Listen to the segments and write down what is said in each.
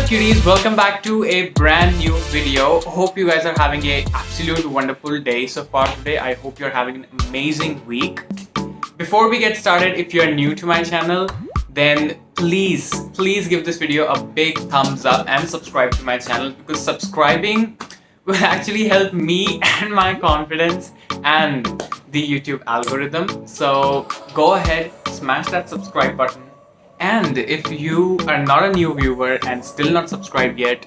cuties, welcome back to a brand new video. Hope you guys are having a absolute wonderful day so far today. I hope you're having an amazing week. Before we get started, if you're new to my channel, then please give this video a big thumbs up and subscribe to my channel, because subscribing will actually help me and my confidence and the YouTube algorithm. So go ahead, smash that subscribe button. And if you are not a new viewer and still not subscribed yet,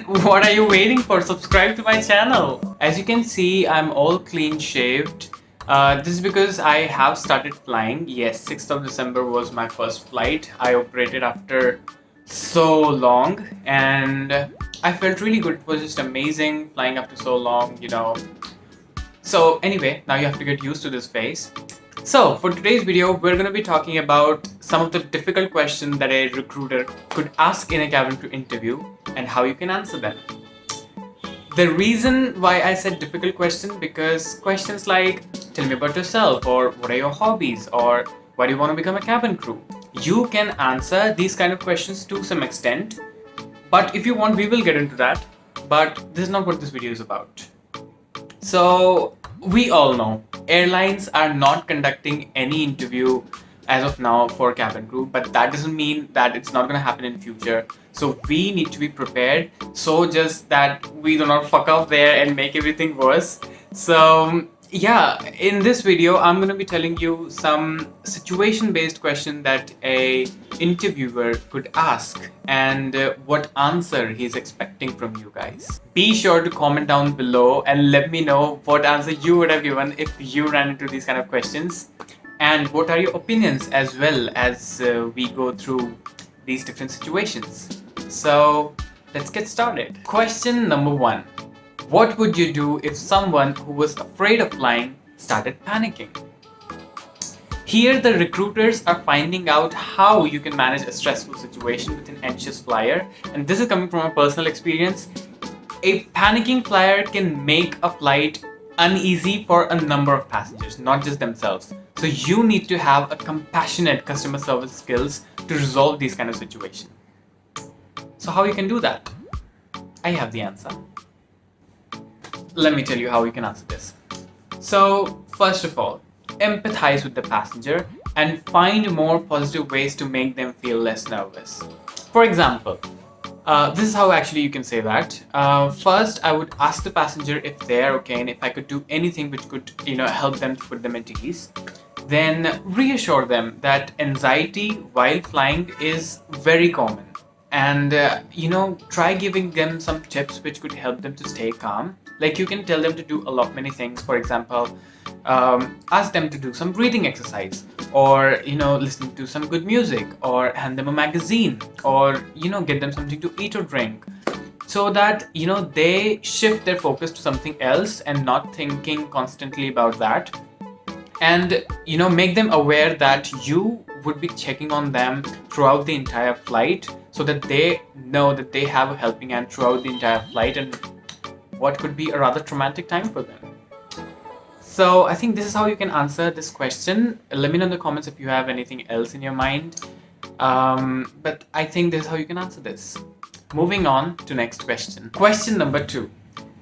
what are you waiting for? Subscribe to my channel. As you can see, I'm all clean shaved. This is because I have started flying. Yes, 6th of December was my first flight. I operated after so long and I felt really good. It was just amazing flying after so long, So anyway, now you have to get used to this phase. So for today's video, we're going to be talking about some of the difficult questions that a recruiter could ask in a cabin crew interview and how you can answer them. The reason why I said difficult question, because questions like tell me about yourself, or what are your hobbies, or why do you want to become a cabin crew? You can answer these kind of questions to some extent, but if you want, we will get into that. But this is not what this video is about. So we all know airlines are not conducting any interview as of now for cabin crew, but that doesn't mean that it's not going to happen in future. So we need to be prepared, so just that we do not fuck up there and make everything worse. So yeah, in this video I'm going to be telling you some situation based question that a interviewer could ask and what answer he's expecting from you guys. Be sure to comment down below and let me know what answer you would have given if you ran into these kind of questions, and what are your opinions as well as we go through these different situations. So let's get started. Question number 1. What would you do if someone who was afraid of flying started panicking? Here the recruiters are finding out how you can manage a stressful situation with an anxious flyer, and this is coming from a personal experience. A panicking flyer can make a flight uneasy for a number of passengers, not just themselves. So you need to have a compassionate customer service skills to resolve these kind of situations. So how you can do that? I have the answer. Let me tell you how you can answer this. So first of all, empathize with the passenger and find more positive ways to make them feel less nervous. For example, this is how actually you can say that. First, I would ask the passenger if they're okay and if I could do anything which could, help them to put them at ease. Then reassure them that anxiety while flying is very common. And, try giving them some tips which could help them to stay calm. Like you can tell them to do many things. For example, ask them to do some breathing exercise, or listen to some good music, or hand them a magazine, or get them something to eat or drink, so that they shift their focus to something else and not thinking constantly about that. And make them aware that you would be checking on them throughout the entire flight, so that they know that they have a helping hand throughout the entire flight and what could be a rather traumatic time for them. So I think this is how you can answer this question. Let me know in the comments if you have anything else in your mind. But I think this is how you can answer this. Moving on to next question. Question number 2.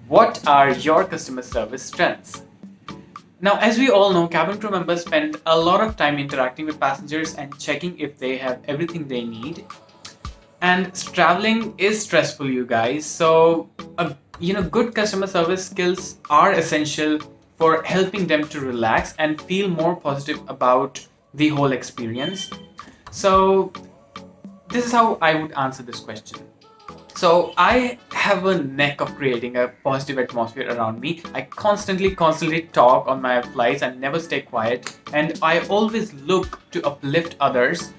What are your customer service strengths? Now, as we all know, cabin crew members spend a lot of time interacting with passengers and checking if they have everything they need. And traveling is stressful, you guys. So, good customer service skills are essential for helping them to relax and feel more positive about the whole experience. So, this is how I would answer this question. So I have a knack of creating a positive atmosphere around me. I constantly talk on my flights and never stay quiet. And I always look to uplift others,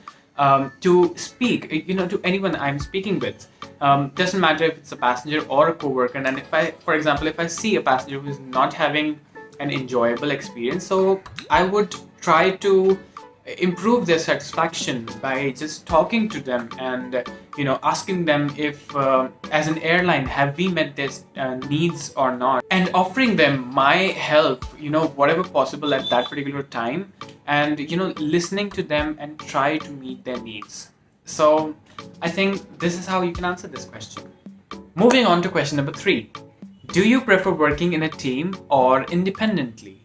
to speak, to anyone I'm speaking with. Doesn't matter if it's a passenger or a co-worker. And for example, if I see a passenger who's not having an enjoyable experience, so I would try to improve their satisfaction by just talking to them and asking them if as an airline have we met their needs or not, and offering them my help whatever possible at that particular time, and listening to them and try to meet their needs. So I think this is how you can answer this question. Moving on to question number 3. Do you prefer working in a team or independently?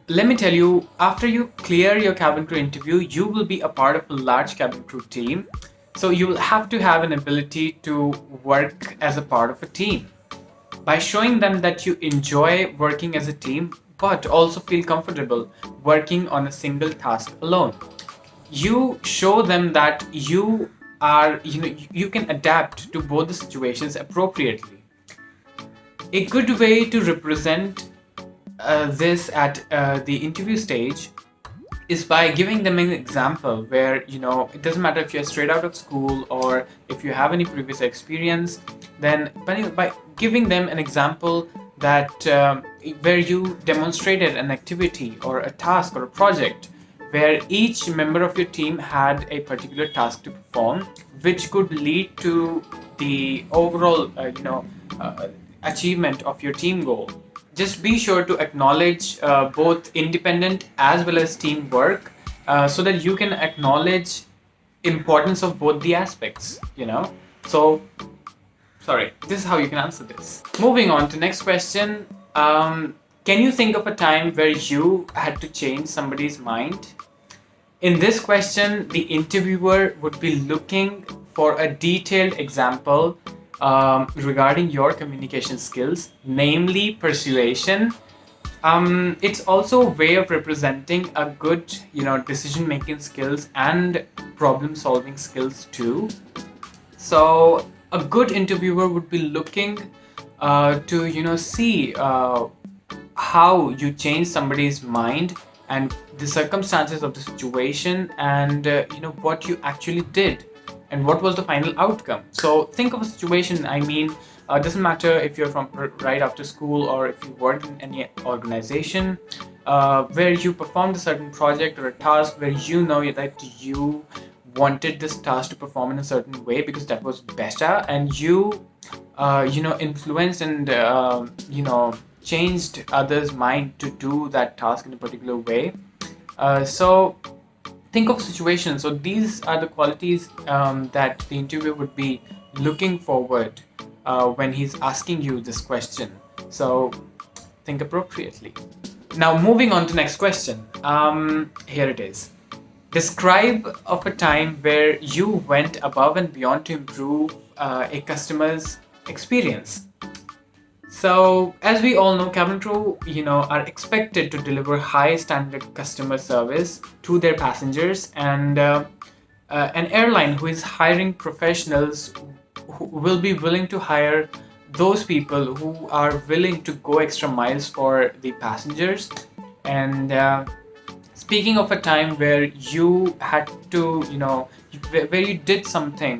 Let me tell you, after you clear your cabin crew interview, you will be a part of a large cabin crew team. So you will have to have an ability to work as a part of a team. By showing them that you enjoy working as a team, but also feel comfortable working on a single task alone. You show them that you can adapt to both the situations appropriately. A good way to represent this at the interview stage is by giving them an example where it doesn't matter if you're straight out of school or if you have any previous experience. Then by giving them an example that where you demonstrated an activity or a task or a project where each member of your team had a particular task to perform, which could lead to the overall achievement of your team goal. Just be sure to acknowledge both independent as well as teamwork, so that you can acknowledge importance of both the aspects. So sorry, this is how you can answer this. Moving on to next question. Can you think of a time where you had to change somebody's mind? In this question, the interviewer would be looking for a detailed example regarding your communication skills, namely persuasion. It's also a way of representing a good, decision-making skills and problem-solving skills too. So a good interviewer would be looking to see how you change somebody's mind and the circumstances of the situation, and what you actually did and what was the final outcome. So think of a situation. It doesn't matter if you're from right after school or if you work in any organization where you performed a certain project or a task where that you wanted this task to perform in a certain way because that was better, and you influenced and changed others' mind to do that task in a particular way. So think of situations. So these are the qualities that the interviewer would be looking forward when he's asking you this question. So think appropriately. Now moving on to next question. Here it is. Describe of a time where you went above and beyond to improve a customer's experience. So, as we all know, cabin crew, are expected to deliver high standard customer service to their passengers, and an airline who is hiring professionals who will be willing to hire those people who are willing to go extra miles for the passengers. And speaking of a time where you had to, where you did something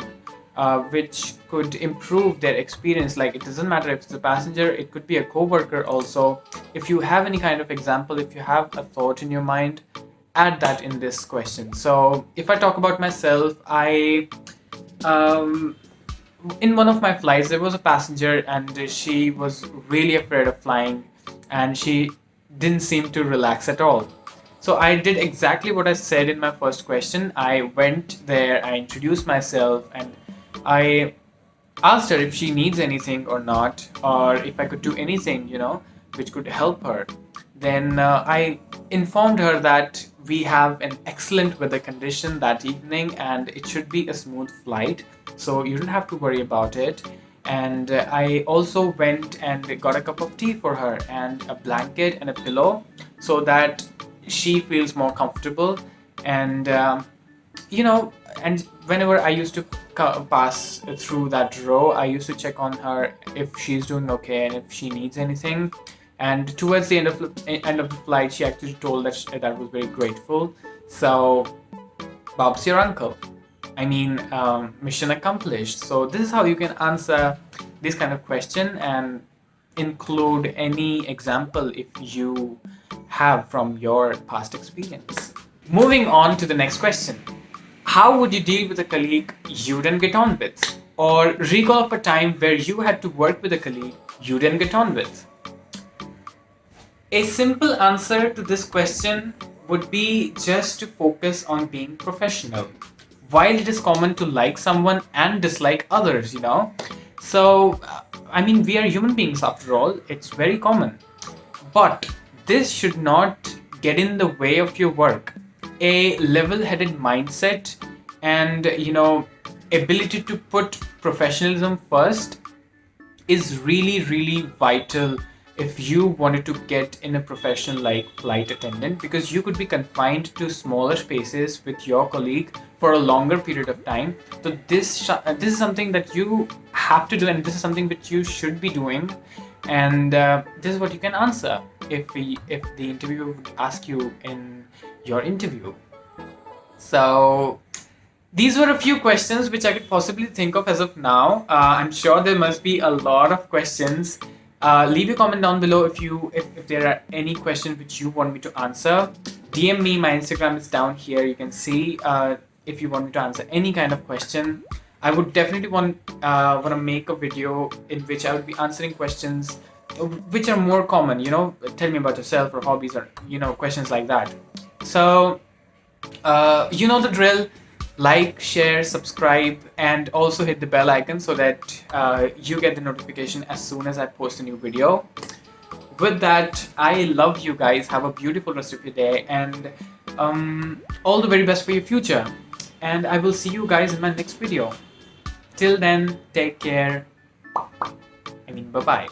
which could improve their experience. Like, it doesn't matter if it's a passenger, it could be a co-worker also. If you have any kind of example, if you have a thought in your mind, add that in this question. So if I talk about myself, in one of my flights, there was a passenger and she was really afraid of flying and she didn't seem to relax at all. So I did exactly what I said in my first question. I went there, I introduced myself, and I asked her if she needs anything or not, or if I could do anything, which could help her. Then I informed her that we have an excellent weather condition that evening and it should be a smooth flight, so you don't have to worry about it. And I also went and got a cup of tea for her and a blanket and a pillow so that she feels more comfortable. And and whenever I used to pass through that row, I used to check on her if she's doing okay and if she needs anything. And towards the end of the flight, she actually told that was very grateful. So Bob's your uncle. Mission accomplished. So this is how you can answer this kind of question and include any example if you have from your past experience. Moving on to the next question. How would you deal with a colleague you didn't get on with? Or recall of a time where you had to work with a colleague you didn't get on with? A simple answer to this question would be just to focus on being professional. while it is common to like someone and dislike others, you know. So I mean, we are human beings after all, it's very common. But this should not get in the way of your work. A level-headed mindset and, you know, ability to put professionalism first is really, really vital if you wanted to get in a profession like flight attendant, because you could be confined to smaller spaces with your colleague for a longer period of time. So this is something that you have to do, and this is something which you should be doing. And this is what you can answer if the interviewer would ask you in your interview. So these were a few questions which I could possibly think of as of now. I'm sure there must be a lot of questions. Leave a comment down below if there are any questions which you want me to answer. DM me. My Instagram is down here. You can see if you want me to answer any kind of question. I would definitely want to make a video in which I would be answering questions which are more common. You know, tell me about yourself or hobbies, or you know, questions like that. So you know the drill. Like, share, subscribe, and also hit the bell icon so that you get the notification as soon as I post a new video. With that, I love you guys. Have a beautiful rest of your day, and all the very best for your future. And I will see you guys in my next video. Till then, take care. I mean, bye-bye.